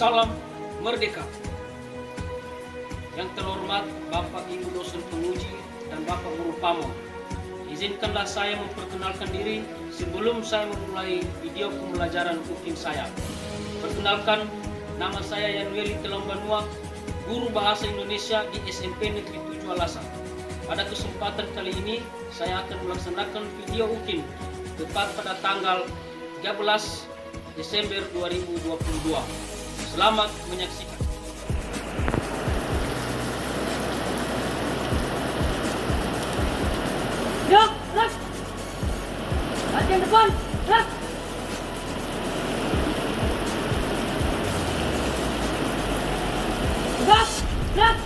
Salam Merdeka. Yang terhormat Bapak Ibu dosen penguji dan Bapak Guru Pamo, izinkanlah saya memperkenalkan diri sebelum saya memulai video pembelajaran UKIN saya. Perkenalkan, nama saya Yanueli Telambanua, Guru Bahasa Indonesia di SMP Negeri 7 Alasan. Pada kesempatan kali ini, saya akan melaksanakan video UKIN tepat pada tanggal 13 Desember 2022. Selamat menyaksikan. Yuk, gerak. Latihan depan, gerak. Gerak, gerak.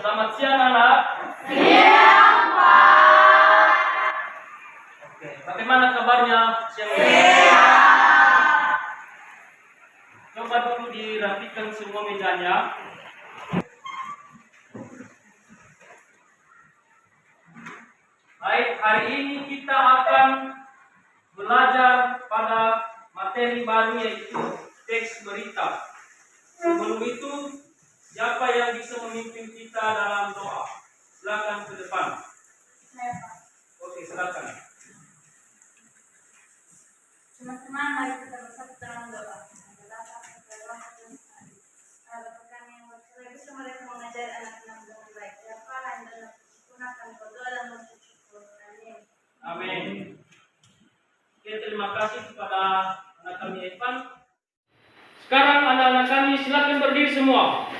Selamat siang anak. Siang, Pak. Oke, bagaimana kabarnya siang ini? Siang. Coba dulu dirapikan semua mejanya. Baik, hari ini kita akan belajar pada materi baru yaitu teks berita. Sebelum itu, siapa yang bisa memimpin kita dalam doa? Silakan ke depan. Saya, Pak. Oke, silakan. Teman-teman, mari kita bersatu dalam doa. Bapak kami yang berserah bisa mereka mengajar anak-anak dengan baik. Ya Allah, dan gunakan berdoa dan bersyukur. Amin. Amin. Oke, terima kasih kepada anak kami Evan. Sekarang anak-anak kami silakan berdiri semua.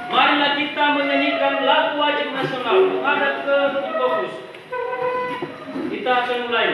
Marilah kita menyanyikan lagu wajib nasional menghadap ke titik fokus. Kita akan mulai.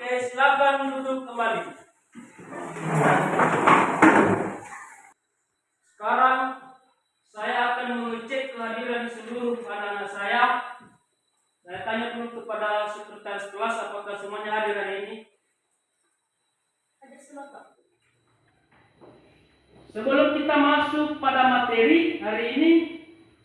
Oke, silakan duduk kembali. Sekarang saya akan mengecek kehadiran seluruh anak-anak saya. Saya tanya dulu kepada sekretaris kelas apakah semuanya hadir hari ini. Ada semua, Pak. Sebelum kita masuk pada materi hari ini,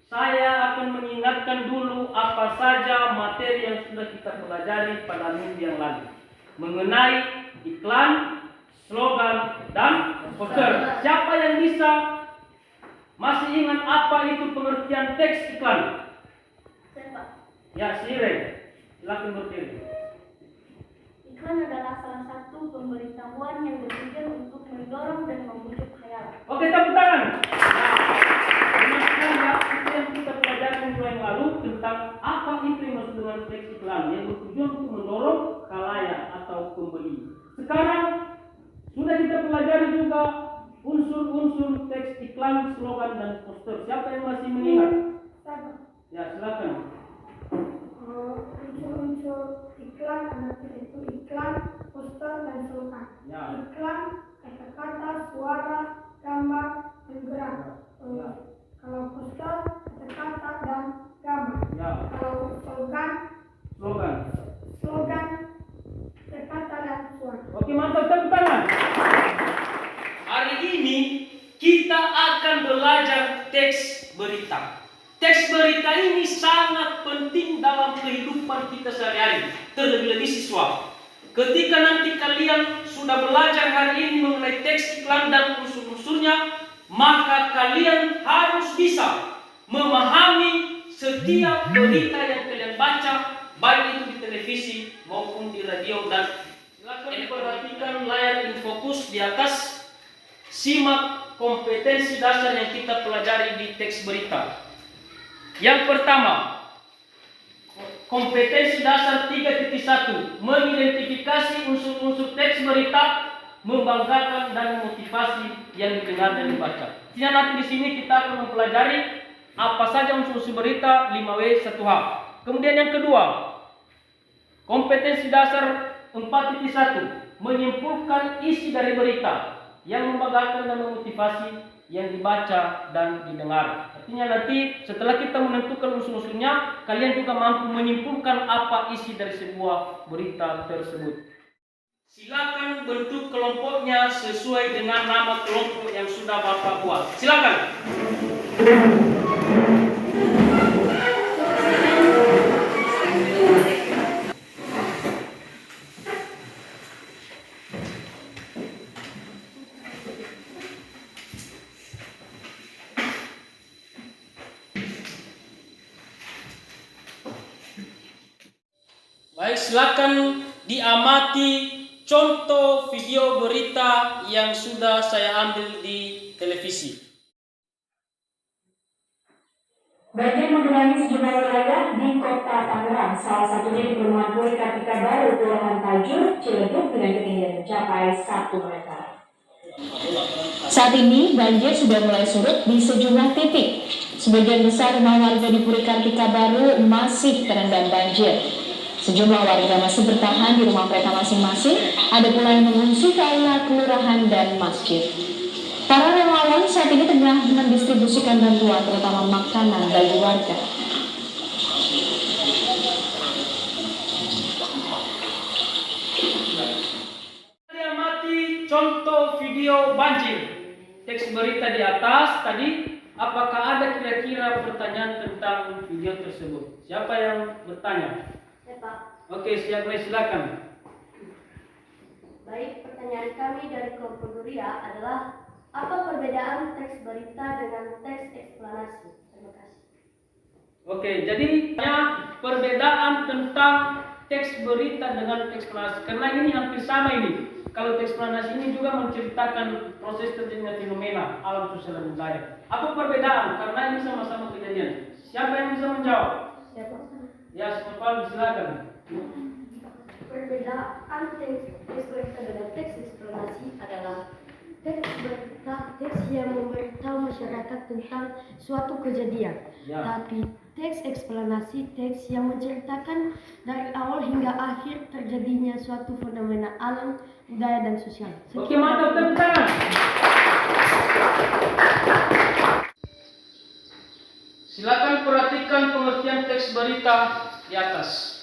saya akan mengingatkan dulu apa saja materi yang sudah kita pelajari pada minggu yang lalu mengenai iklan, slogan, dan poster. Siapa yang bisa masih ingat apa itu pengertian teks iklan? Saya, Pak. Ya, Siren, silakan berdiri. Iklan adalah salah satu pemberitahuan yang bertujuan untuk mendorong dan membujuk khayal. Oke, tepuk tangan. Nah, itu yang kita pelajari minggu yang lalu tentang apa itu yang maksud dengan teks iklan yang bertujuan untuk mendorong khalayak atau pembeli. Sekarang sudah kita pelajari juga unsur-unsur teks iklan, slogan, dan poster. Siapa yang masih mengingat? Saya, Ya, silakan. unsur-unsur iklan adalah itu iklan, poster, dan slogan. Ya. Iklan, kata-kata, suara, gambar, dan gerak. Ya. Kalau poster, kata-kata, dan gambar. Ya. Kalau slogan, Slogan. kata-kata, dan suara. Oke, mantap, tepuk tangan. Hari ini kita akan belajar teks berita. Teks berita ini sangat penting dalam kehidupan kita sehari-hari, terlebih-lebih siswa. ketika nanti kalian sudah belajar hari ini mengenai teks iklan dan unsur-unsurnya, maka kalian harus bisa memahami setiap berita yang kalian baca, baik itu di televisi maupun di radio. Dan silakan perhatikan layar infokus di atas. Simak kompetensi dasar yang kita pelajari di teks berita. Yang pertama, kompetensi dasar 3.1, mengidentifikasi unsur-unsur teks berita, membanggakan dan memotivasi yang didengar dan dibaca. Artinya nanti di sini kita akan mempelajari apa saja unsur-unsur berita 5W 1H. Kemudian yang kedua, kompetensi dasar 4.1, menyimpulkan isi dari berita yang membanggakan dan memotivasi yang dibaca dan didengar. Artinya nanti setelah kita menentukan unsur-unsurnya, kalian juga mampu menyimpulkan apa isi dari sebuah berita tersebut. Silakan bentuk kelompoknya sesuai dengan nama kelompok yang sudah Bapak buat. Silakan. Baik, silakan diamati contoh video berita yang sudah saya ambil di televisi. Banjir menggenangi sejumlah wilayah di kota Tangerang, salah satunya di perumahan Puri Kartika Baru, Kelurahan Tajur, Ciledug dengan ketinggian mencapai 1 meter. Saat ini banjir sudah mulai surut di sejumlah titik. Sebagian besar rumah warga di Puri Kartika Baru masih terendam banjir. Sejumlah warga masih bertahan di rumah mereka masing-masing, ada pula yang mengungsi ke arah kelurahan dan masjid. Para relawan saat ini tengah mendistribusikan bantuan terutama makanan bagi warga. Amati contoh video banjir. Teks berita di atas tadi, apakah ada kira-kira pertanyaan tentang video tersebut? Siapa yang bertanya? Pak. Oke, silakan. Baik, pertanyaan kami dari kelompok Duria adalah apa perbedaan teks berita dengan teks eksplanasi? Terima kasih. Oke, jadi perbedaan tentang teks berita dengan teks eksplanasi, karena ini hampir sama ini. Kalau teks eksplanasi ini juga menceritakan proses terjadinya fenomena alam sosial dan budaya. Apa perbedaan? Karena ini sama-sama kejadian. Siapa yang bisa menjawab? Siapa? Ya, silakan. Perbedaan teks berita dengan teks eksplanasi adalah teks berita teks yang memberitahu masyarakat tentang suatu kejadian. Ya. Tapi teks eksplanasi teks yang menceritakan dari awal hingga akhir terjadinya suatu fenomena alam, budaya dan sosial. Oke, mantap, tepuk tangan. Silakan perhatikan pengertian teks berita di atas.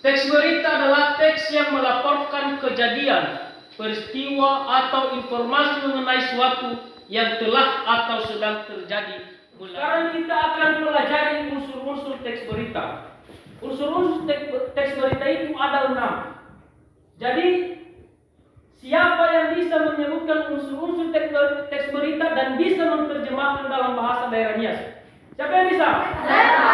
Teks berita adalah teks yang melaporkan kejadian, peristiwa atau informasi mengenai suatu yang telah atau sedang terjadi. Sekarang kita akan pelajari unsur-unsur teks berita. Unsur-unsur teks berita itu ada 6. Jadi siapa yang bisa menyebutkan unsur-unsur teks berita dan bisa menerjemahkan dalam bahasa daerahnya? Siapa yang bisa? Saya.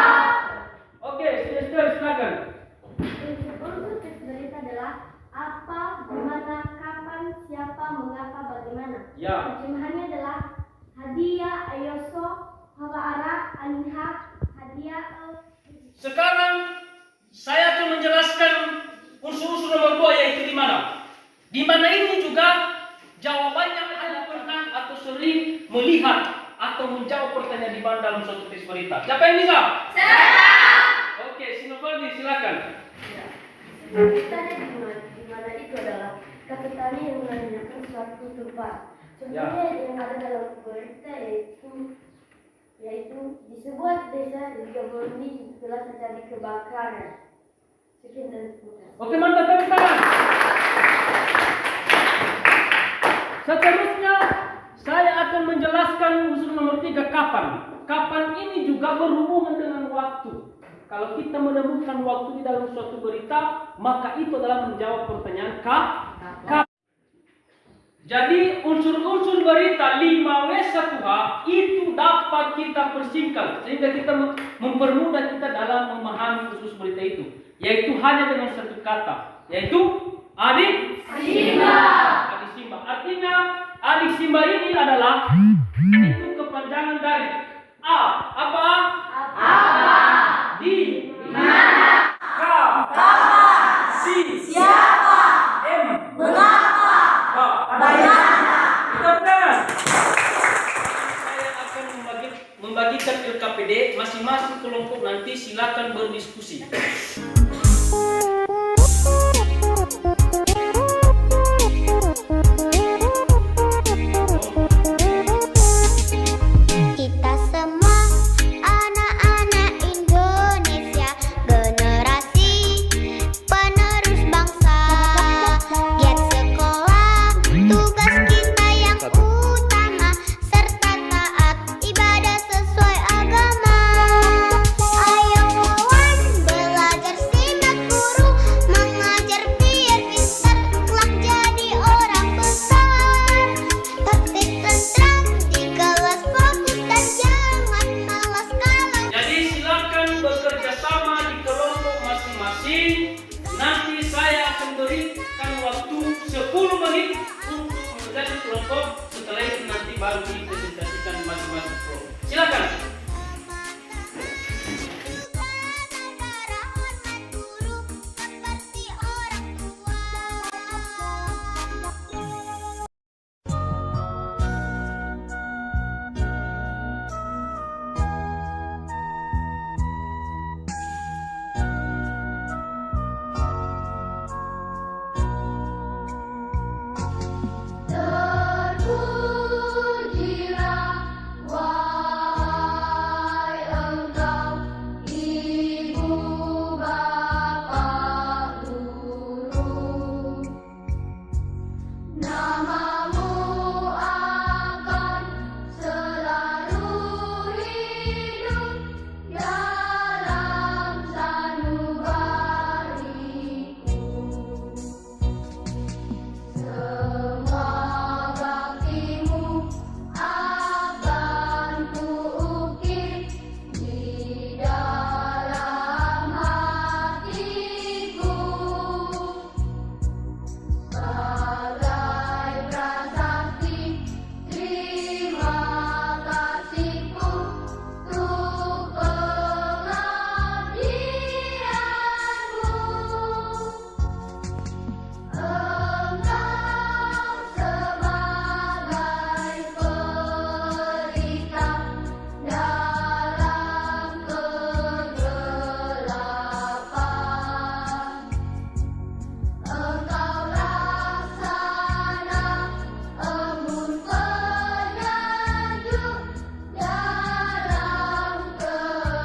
Oke, silakan. Unsur teks berita adalah apa, di mana, kapan, siapa, mengapa, bagaimana. Ya. Terjemahannya adalah hadiah, ayoso, hawa'ara, alinha, hadiah. Sekarang saya akan menjelaskan unsur-unsur nomor 2 yaitu di mana. Di mana ini juga jawabannya Anda pernah atau sering melihat atau menjawab pertanyaan di mana dalam suatu teks berita. Siapa yang bisa? Saya. Oke, Sinovaldi silakan. Ya. Ceritanya di mana itu adalah kata tani yang menanyakan suatu tempat. Sebenarnya yang ada dalam berita yaitu di sebuah desa di Gaboni telah terjadi kebakaran. Sekian dan terima kasih. Oke, mantap, tepuk tangan. Seterusnya saya akan menjelaskan unsur nomor 3, kapan. Kapan ini juga berhubungan dengan waktu. Kalau kita menemukan waktu di dalam suatu berita, maka itu adalah menjawab pertanyaan K. Jadi unsur-unsur berita 5W1H itu dapat kita persingkat sehingga kita mempermudah kita dalam memahami unsur berita itu, yaitu hanya dengan satu kata, yaitu adik Simba. Adik Simba. Artinya adik Simba ini adalah itu kepanjangan dari A. Apa? Di mana? K. Si. Siapa? M. Mengapa? Bagaimana? Saya akan membagikan LKPD masing-masing kelompok, nanti silakan berdiskusi. Kita semua anak-anak Indonesia, generasi penerus bangsa. Giat sekolah, tugas kita yang utama, serta taat ibadah sesuai agama. Ayo kawan, belajar simak guru, mengajar biar pintar, kelak jadi orang besar. Tertib tentram di kelas, fokus dan jangan malas kalau. Jadi silakan bekerja sama di kelompok masing-masing. Nanti saya akan berikan waktu 10 menit untuk menjadi kelompok. Setelah itu nanti baru dipresentasikan masing-masing kelompok. Silakan. Seperti orang tua. Terpujilah wahai engkau, ibu bapak guru. Namamu akan selalu hidup dalam sanubariku. Semua baktimu akan kuukir di dalam hatiku sebagai prasasti. Terima kasihku untuk pengabdianmu. Engkau sebagai pelita dalam kegelapan. Engkau laksana embun penyejuk dalam kehausan.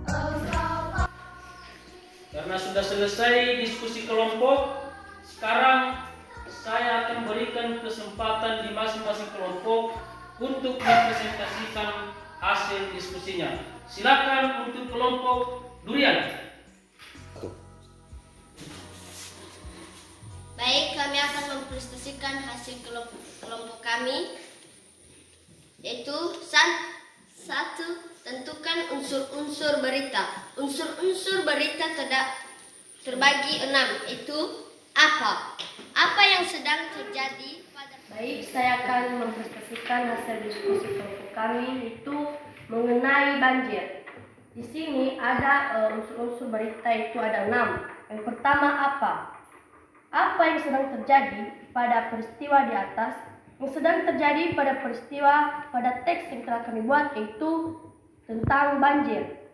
Engkau Karena sudah selesai diskusi kelompok, sekarang saya akan berikan kesempatan di masing-masing kelompok untuk mempresentasikan hasil diskusinya. Silakan untuk kelompok Durian. Baik, kami akan mempresentasikan hasil kelompok kami, yaitu satu, tentukan unsur-unsur berita. Unsur-unsur berita terbagi 6, itu apa? Apa yang sedang terjadi pada. Baik, saya akan mempresentasikan hasil diskusi kelompok kami, itu mengenai banjir. Di sini ada unsur-unsur berita, itu ada 6. Yang pertama, apa? Apa yang sedang terjadi pada peristiwa di atas? Yang sedang terjadi pada peristiwa pada teks yang telah kami buat, yaitu tentang banjir.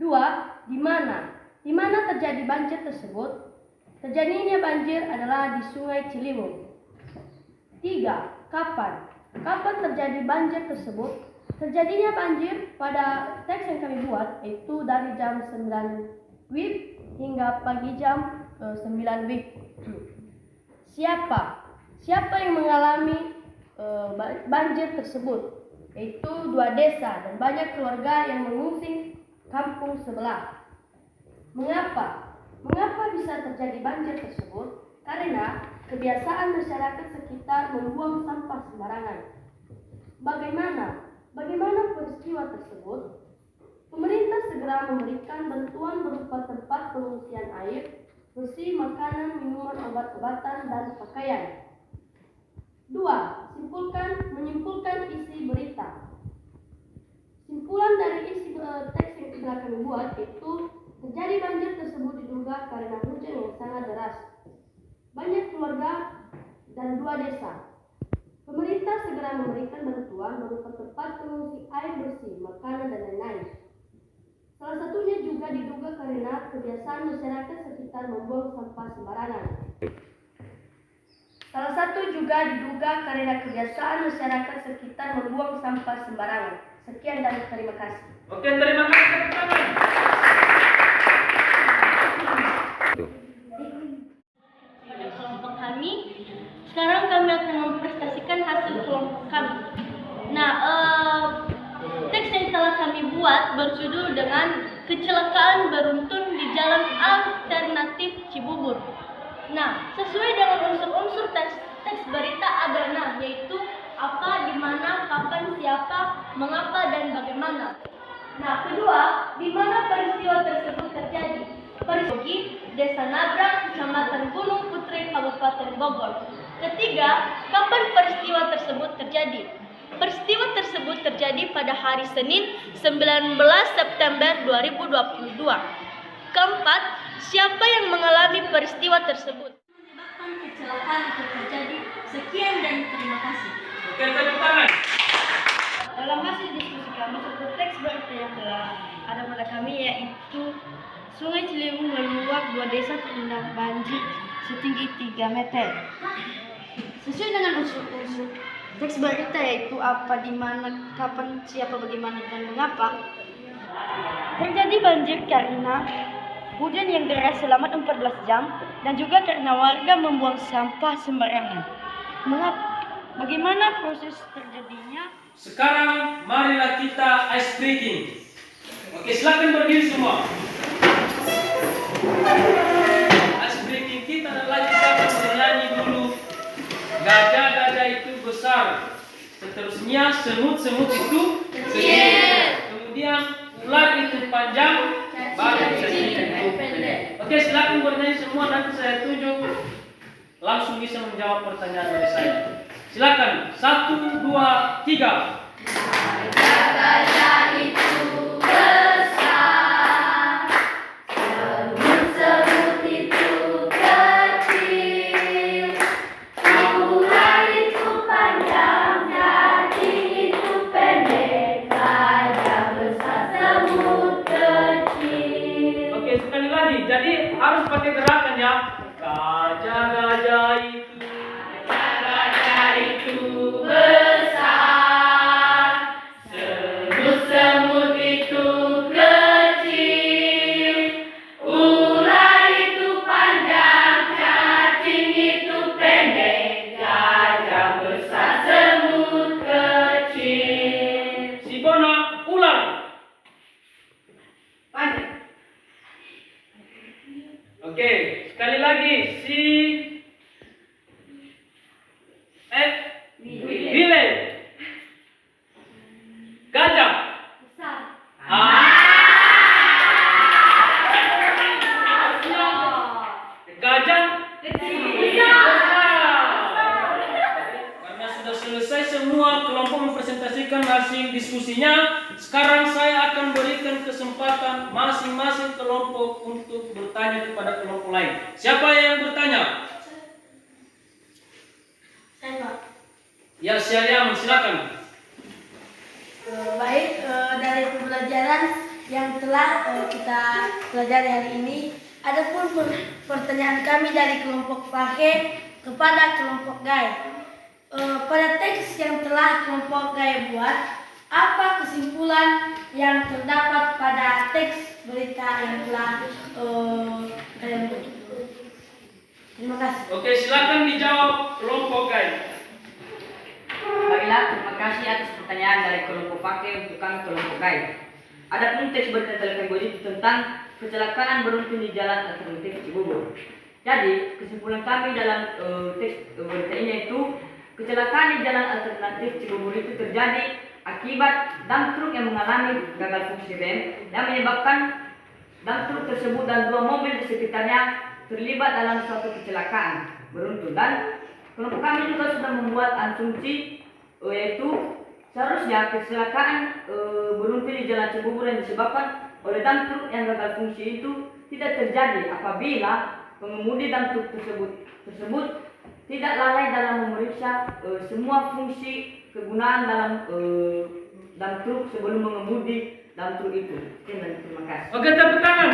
2. Di mana? Di mana terjadi banjir tersebut? Terjadinya banjir adalah di Sungai Ciliwung. 3. Kapan? Kapan terjadi banjir tersebut? Terjadinya banjir pada teks yang kami buat, yaitu dari jam 9 WIB hingga pagi jam 9 WIB. Siapa? Siapa yang mengalami banjir tersebut? yaitu 2 desa dan banyak keluarga yang mengungsi kampung sebelah. Mengapa? Mengapa bisa terjadi banjir tersebut? Karena kebiasaan masyarakat sekitar membuang sampah sembarangan. Bagaimana peristiwa tersebut? Pemerintah segera memberikan bantuan berupa tempat pengungsian air, bersih, makanan, minuman, obat-obatan, dan pakaian. 2. Menyimpulkan isi berita. Simpulan dari isi teks yang telah kami buat itu terjadi banjir tersebut diduga karena hujan yang sangat deras. Banyak keluarga dan 2 desa. Pemerintah segera memberikan bantuan berupa tempat pengungsi air bersih, makanan, dan lain-lain. Salah satunya juga diduga karena kebiasaan masyarakat sekitar membuang sampah sembarangan. Sekian dan terima kasih. Oke, terima kasih teman-teman. Pada kelompok kami, sekarang kami akan mempresentasikan hasil kelompok kami. Nah, teks yang telah kami buat berjudul dengan Kecelakaan Beruntun di Jalan Alternatif Cibubur. Nah, sesuai dengan unsur-unsur teks berita ada yaitu apa, di mana, kapan, siapa, mengapa, dan bagaimana. Nah, kedua, di mana peristiwa tersebut terjadi? Peristiwa Desa Nabrak, Kecamatan Gunung Putri, Kabupaten Bogor. Ketiga, kapan peristiwa tersebut terjadi? Peristiwa tersebut terjadi pada hari Senin 19 September 2022. Keempat, siapa yang mengalami peristiwa tersebut? Menyebabkan kecelakaan itu terjadi. Sekian dan terima kasih. Oke, tepuk tangan. Dalam hasil diskusi kami, satu teks berita yang telah ada pada kami yaitu Sungai Ciliwung meluap, 2 desa terendam banjir setinggi 3 meter. Sesuai dengan unsur-unsur teks berita yaitu apa, di mana, kapan, siapa, bagaimana, dan mengapa. Terjadi banjir karena hujan yang deras selama 14 jam dan juga karena warga membuang sampah sembarangan. Bagaimana proses terjadinya? Sekarang marilah kita ice breaking. Oke, silakan berdiri semua. Ice breaking kita adalah kita akan bernyanyi dulu. Gajah-gajah itu besar. Seterusnya semut-semut itu kecil. Kemudian ular itu panjang, baru cacing itu pendek. Oke, silakan bernyanyi semua, nanti saya tunjuk. Langsung bisa menjawab pertanyaan dari saya. Silakan, 1, 2, 3. Gajah itu besar, semut itu kecil, ular itu panjang, cacing itu pendek, gajah besar, semut kecil. Oke, sekali lagi. Jadi harus pakai gerakan ya. Gajah-gajah itu Besar, semut itu kecil, ular itu panjang, cacing itu pendek, gajah besar, semut kecil. si Bona ular. Oke, sekali lagi si Bile. Gajah. Gajah karena sudah selesai semua kelompok mempresentasikan hasil diskusinya, sekarang saya akan berikan kesempatan masing-masing kelompok untuk bertanya kepada kelompok lain. Siapa yang bertanya? Ya, Syariah, silakan. Baik, dari pembelajaran yang telah kita pelajari hari ini, adapun pertanyaan kami dari kelompok Fahim kepada kelompok Gai. Pada teks yang telah kelompok Gai buat, apa kesimpulan yang terdapat pada teks berita yang telah kalian buat? Terima kasih. Oke, silakan dijawab kelompok Gai. Baiklah, terima kasih atas pertanyaan pertanyaan dari kelompok pakai untuk kami kelompok guide. Adapun teks berita telepon itu tentang kecelakaan beruntun di jalan alternatif Cibubur. Jadi kesimpulan kami dalam teks berita ini itu kecelakaan di jalan alternatif Cibubur itu terjadi akibat dump truck yang mengalami gagal fungsi rem yang menyebabkan dump truck tersebut dan 2 mobil di sekitarnya terlibat dalam suatu kecelakaan beruntun. Dan kelompok kami juga sudah membuat asumsi yaitu seharusnya kecelakaan beruntun di jalan Cibubur yang disebabkan oleh dump truck yang gagal fungsi itu tidak terjadi apabila pengemudi dump truck tersebut tidak lalai dalam memeriksa semua fungsi kegunaan dalam dump truck sebelum mengemudi dump truck itu. Sekian, terima kasih. Oke, tepuk tangan.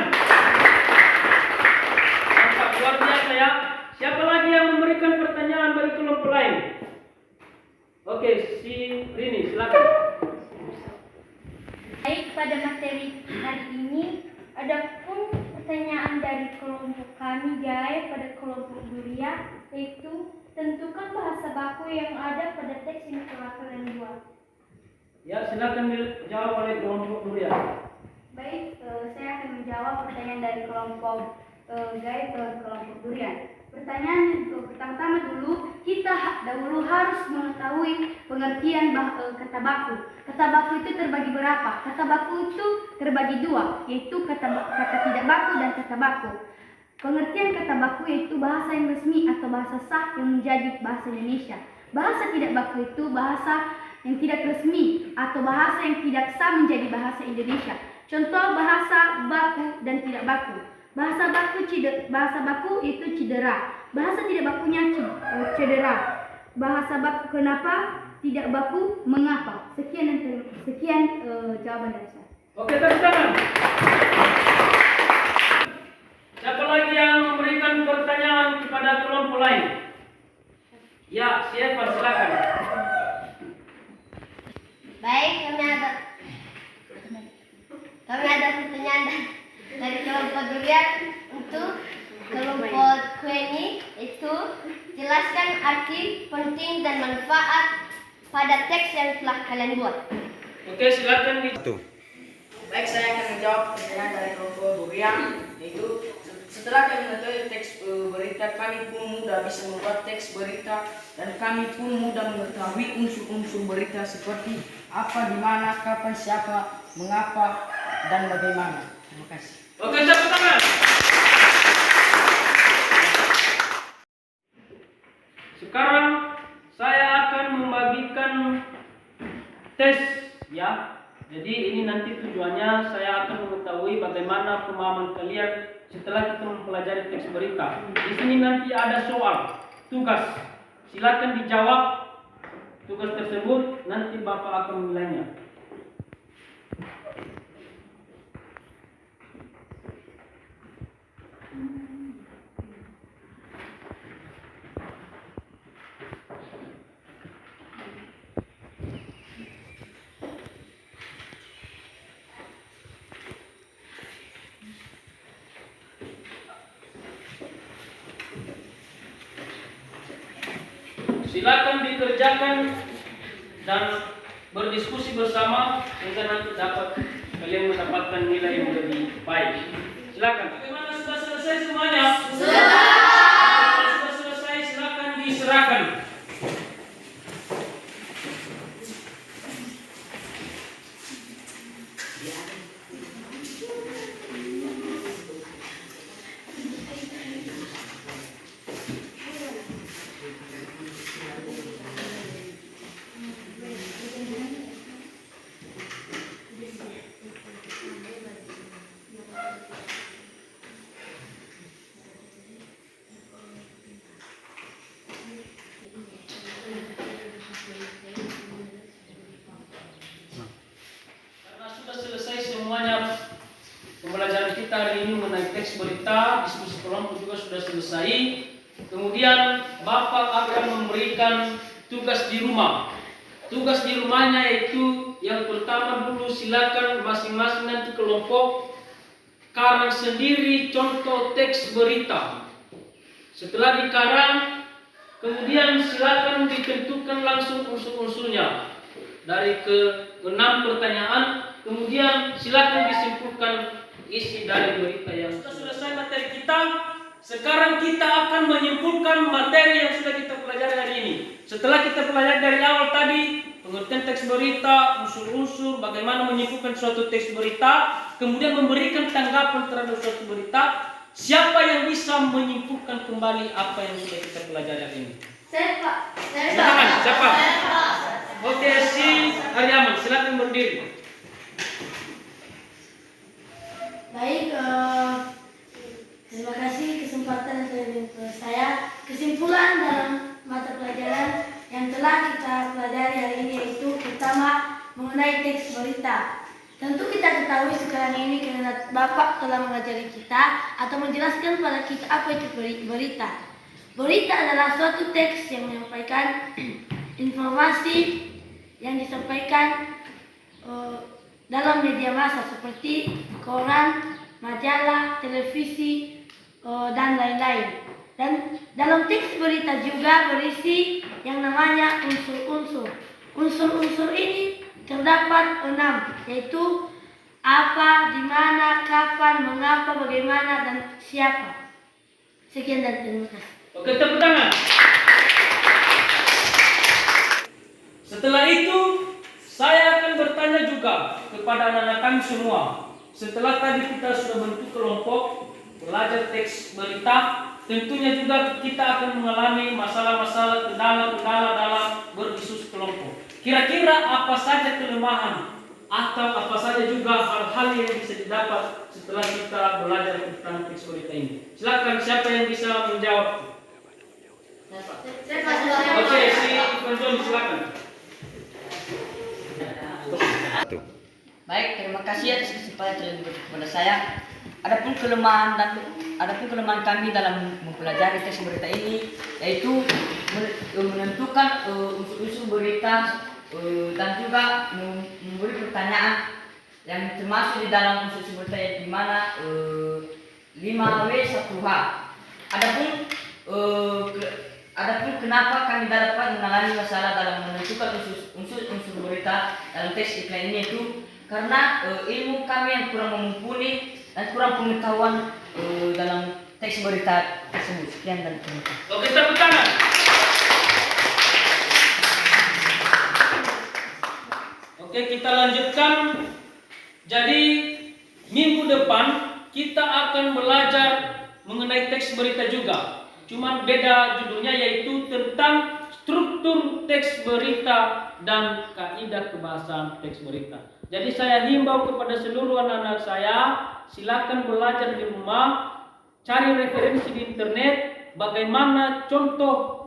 Nampak luar biasa ya. Siapa lagi yang memberikan pertanyaan bagi kelompok lain? Oke, si Rini, silakan. Baik, pada materi hari ini ada pun pertanyaan dari kelompok kami guys pada kelompok Duria, yaitu tentukan bahasa baku yang ada pada teks yang telah kalian buat. Ya, silakan dijawab oleh kelompok Duria. Baik, saya akan menjawab pertanyaan dari kelompok guys ke kelompok Durian. Pertanyaan pertama-tama dulu, kita dahulu harus mengetahui pengertian kata baku. Kata baku itu terbagi berapa? Kata baku itu terbagi 2, yaitu kata tidak baku dan kata baku. Pengertian kata baku yaitu bahasa yang resmi atau bahasa sah yang menjadi bahasa Indonesia. Bahasa tidak baku itu bahasa yang tidak resmi atau bahasa yang tidak sah menjadi bahasa Indonesia. Contoh bahasa baku dan tidak baku. Bahasa baku itu cedera. Bahasa tidak bakunya cedera. Bahasa baku kenapa? Tidak baku mengapa? Sekian jawaban dari saya. Oke, tepuk tangan. Siapa lagi yang memberikan pertanyaan kepada kelompok lain? Ya, siapa? Silakan. Baik, kami ada pertanyaan dari kelompok Durian untuk kelompok Kueni, itu jelaskan arti, penting dan manfaat pada teks yang telah kalian buat. Oke, silakan di. Baik, saya akan menjawab pertanyaan dari kelompok Durian, yaitu setelah kami mengetahui teks berita, kami pun mudah bisa membuat teks berita dan kami pun mudah mengetahui unsur-unsur berita seperti apa, di mana, kapan, siapa, mengapa, dan bagaimana. Terima kasih. Oke, tepuk tangan. Sekarang saya akan membagikan tes ya. Jadi ini nanti tujuannya saya akan mengetahui bagaimana pemahaman kalian setelah kita mempelajari teks berita. Di sini nanti ada soal, tugas. Silakan dijawab tugas tersebut, nanti Bapak akan menilainya. Silakan dikerjakan dan berdiskusi bersama sehingga nanti dapat kalian mendapatkan nilai yang lebih baik. Silakan. Bagaimana, sudah selesai semuanya? Sudah selesai, silakan diserahkan. Pembelajaran kita hari ini mengenai teks berita, diskusi kelompok juga sudah selesai. Kemudian Bapak akan memberikan tugas di rumah. Tugas di rumahnya yaitu yang pertama dulu, silakan masing-masing nanti kelompok karang sendiri contoh teks berita. Setelah dikarang, kemudian silakan ditentukan langsung unsur-unsurnya. dari ke-6 pertanyaan. Kemudian silakan disimpulkan isi dari berita yang sudah selesai materi kita. Sekarang kita akan menyimpulkan materi yang sudah kita pelajari hari ini. Setelah kita pelajari dari awal tadi, pengertian teks berita, unsur-unsur, bagaimana menyimpulkan suatu teks berita, kemudian memberikan tanggapan terhadap suatu berita. Siapa yang bisa menyimpulkan kembali apa yang sudah kita pelajari hari ini? Saya Pak. Silakan, siapa? Oke, si Aryaman, silakan berdiri. Baik, terima kasih kesempatan dari saya. Kesimpulan dalam mata pelajaran yang telah kita pelajari hari ini yaitu pertama mengenai teks berita. Tentu kita ketahui sekarang ini karena Bapak telah mengajari kita atau menjelaskan pada kita apa itu berita. Berita adalah suatu teks yang menyampaikan informasi yang disampaikan dalam media massa seperti koran, majalah, televisi, dan lain-lain. Dan dalam teks berita juga berisi yang namanya unsur-unsur. Unsur-unsur ini terdapat 6, yaitu apa, di mana, kapan, mengapa, bagaimana, dan siapa. Sekian dan terima kasih. Oke, tepuk tangan. Setelah itu, saya akan bertanya juga kepada anak-anak kami semua. Setelah tadi kita sudah bentuk kelompok belajar teks berita, tentunya juga kita akan mengalami masalah-masalah, kendala-kendala dalam berdiskusi kelompok. Kira-kira apa saja kelemahan atau apa saja juga hal-hal yang bisa didapat setelah kita belajar tentang teks berita ini? Silakan, siapa yang bisa menjawab? Oke, si Ivan John, silakan. Baik, terima kasih atas kesempatan yang diberikan kepada saya. Adapun kelemahan kami dalam mempelajari teks berita ini yaitu menentukan unsur-unsur berita dan juga memberi pertanyaan yang termasuk di dalam unsur berita yang di mana 5W1H. Adapun kenapa kami dapat mengalami masalah dalam menentukan unsur berita dalam teks iklan ini itu karena ilmu kami yang kurang mumpuni dan kurang pengetahuan dalam teks berita tersebut. Sekian dan terima kasih. Oke, tepuk tangan. Oke, kita lanjutkan. Jadi minggu depan kita akan belajar mengenai teks berita juga. Cuma beda judulnya yaitu tentang struktur teks berita dan kaidah kebahasaan teks berita. Jadi saya himbau kepada seluruh anak-anak saya, silakan belajar di rumah, cari referensi di internet, bagaimana contoh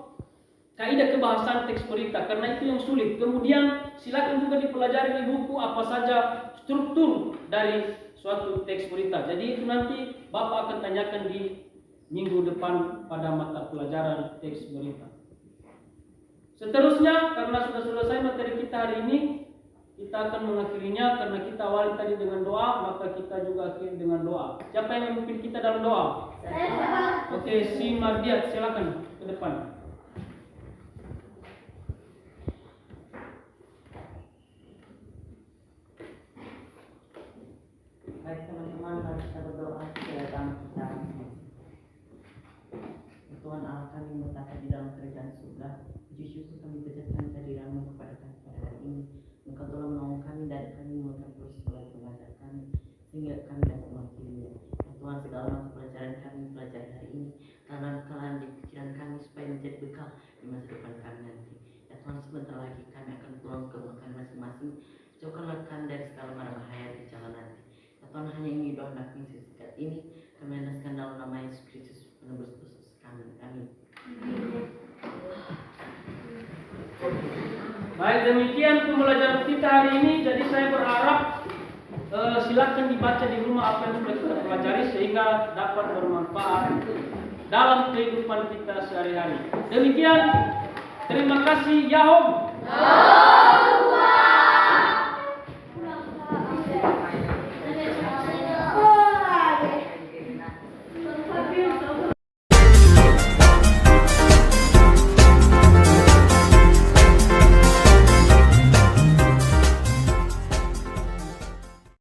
kaidah kebahasaan teks berita, karena itu yang sulit. Kemudian silakan juga dipelajari di buku apa saja struktur dari suatu teks berita. Jadi itu nanti Bapak akan tanyakan di minggu depan pada mata pelajaran teks berita. Seterusnya, karena sudah selesai materi kita hari ini, kita akan mengakhirinya karena kita awali tadi dengan doa, maka kita juga akhiri dengan doa. Siapa yang memimpin kita dalam doa? Saya. Oke, si Mardiat, silakan ke depan. Baik teman-teman, mari kita berdoa kepada kita. Tuhan Allah kami menetapkan di dalam kerajaan surga. Puji syukur kami panjatkan kehadiran-Mu kepada kami pada hari ini. Engkau telah menolong kami dan kami melakukan proses belajar kami sehingga kami dapat mengakhirinya. Tuhan, segala macam pelajaran kami pelajari hari ini tanamkan di pikiran kami supaya menjadi bekal di masa depan kami nanti. Ya Tuhan, sebentar lagi kami akan pulang ke rumah kami masing-masing. Jauhkanlah kami dari segala mara bahaya di jalan nanti. Ya Tuhan, hanya ini doa kami singkat ini kami andaskan dalam nama Yesus Kristus penebus dosa kami. Amin. Baik, demikian pembelajaran kita hari ini. Jadi saya berharap silakan dibaca di rumah apa yang sudah kita pelajari sehingga dapat bermanfaat dalam kehidupan kita sehari-hari. Demikian, terima kasih. Yahoo.